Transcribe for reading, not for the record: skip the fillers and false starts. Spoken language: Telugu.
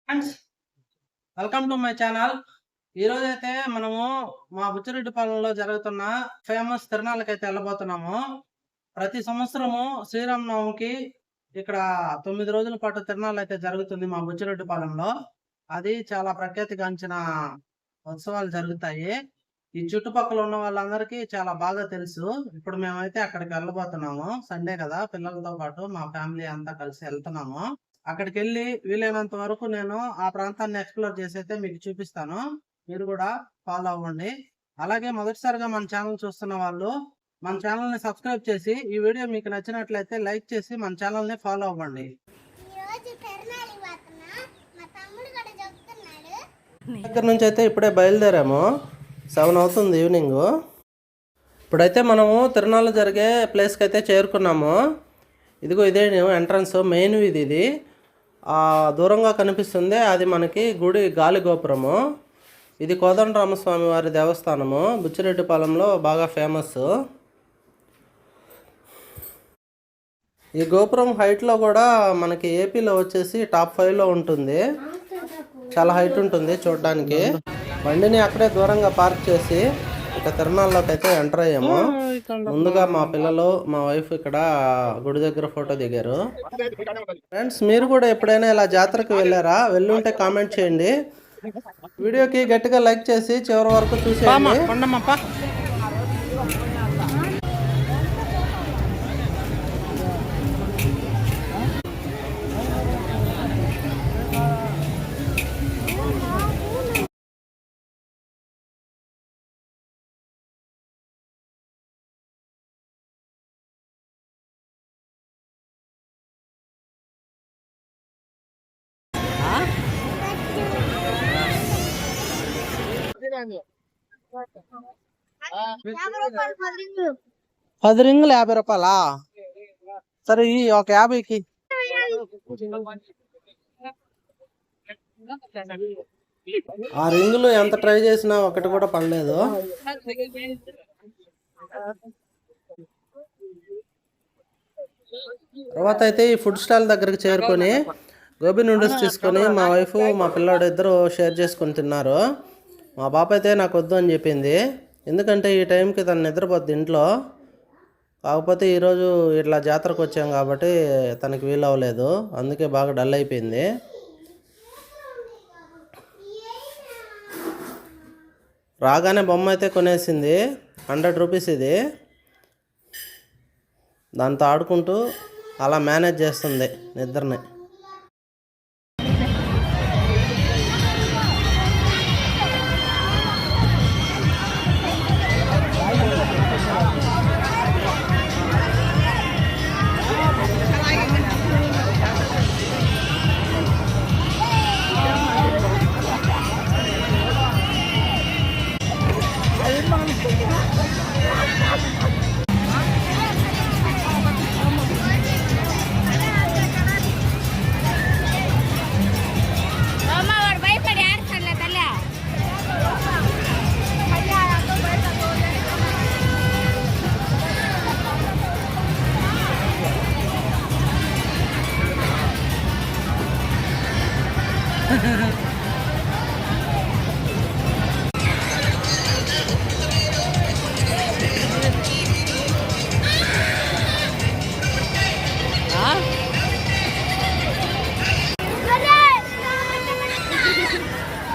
Friends, welcome to my channel. ఈరోజైతే మనము మా బుచ్చిరెడ్డిపాలెంలో జరుగుతున్న ఫేమస్ తిరణాలకైతే వెళ్ళబోతున్నాము. ప్రతి సంవత్సరము శ్రీరామనవమికి ఇక్కడ 9 రోజుల పాటు తిరణాలు అయితే జరుగుతుంది మా బుచ్చిరెడ్డిపాలెంలో. అది చాలా ప్రఖ్యాతిగాంచిన ఉత్సవాలు జరుగుతాయి. ఈ చుట్టుపక్కల ఉన్న వాళ్ళందరికీ చాలా బాగా తెలుసు. ఇప్పుడు మేమైతే అక్కడికి వెళ్ళబోతున్నాము. సండే కదా, పిల్లలతో పాటు మా ఫ్యామిలీ అంతా కలిసి వెళ్తున్నాము. అక్కడికి వెళ్ళి వీలైనంత వరకు నేను ఆ ప్రాంతాన్ని ఎక్స్ప్లోర్ చేసి అయితే మీకు చూపిస్తాను. మీరు కూడా ఫాలో అవ్వండి. అలాగే మొదటిసారిగా మన ఛానల్ చూస్తున్న వాళ్ళు మన ఛానల్ని సబ్స్క్రైబ్ చేసి ఈ వీడియో మీకు నచ్చినట్లయితే లైక్ చేసి మన ఛానల్ని ఫాలో అవ్వండి. దగ్గర నుంచి అయితే ఇప్పుడే బయలుదేరాము. 7 అవుతుంది ఈవినింగ్. ఇప్పుడైతే మనము తిరునాళ్ళు జరిగే ప్లేస్కి అయితే చేరుకున్నాము. ఇదిగో ఇదే ఎంట్రన్స్, మెయిన్ ఇది. దూరంగా కనిపిస్తుంది అది మనకి గుడి గాలి గోపురము. ఇది కోదండరామస్వామి వారి దేవస్థానము బుచ్చిరెడ్డిపాలెంలో బాగా ఫేమస్. ఈ గోపురం హైట్లో కూడా మనకి ఏపీలో వచ్చేసి టాప్ 5లో ఉంటుంది. చాలా హైట్ ఉంటుంది చూడడానికి. బండిని అక్కడే దూరంగా పార్క్ చేసి ఇక తిరునాళ్ళలోకి అయితే ఎంటర్ అయ్యాము. ముందుగా మా పిల్లలు, మా వైఫ్ ఇక్కడ గుడి దగ్గర ఫోటో దిగారు. ఫ్రెండ్స్, మీరు కూడా ఎప్పుడైనా ఇలా జాతరకు వెళ్ళారా? వెళ్ళుంటే కామెంట్ చేయండి. వీడియోకి గట్టిగా లైక్ చేసి చివరి వరకు చూసేయండి. పది రింగులు 50 రూపాయలా? సరే, ఈ ఒక 50కి. ఆ రింగులు ఎంత ట్రై చేసినా ఒకటి కూడా పడలేదు. తర్వాత అయితే ఈ ఫుడ్ స్టాల్ దగ్గరికి చేరుకొని గోబీ నూడిల్స్ తీసుకొని మా వైఫ్, మా పిల్లాడు ఇద్దరు షేర్ చేసుకొని తిన్నారు. మా పాప అయితే నాకు వద్దు అని చెప్పింది. ఎందుకంటే ఈ టైంకి తను నిద్రపోద్ది ఇంట్లో. కాకపోతే ఈరోజు ఇట్లా జాతరకు వచ్చాం కాబట్టి తనకి వీలవ్వలేదు. అందుకే బాగా డల్ అయిపోయింది. రాగానే బొమ్మ అయితే కొనేసింది. 100 రూపీస్ ఇది. దాంతో ఆడుకుంటూ అలా మేనేజ్ చేస్తుంది నిద్రని.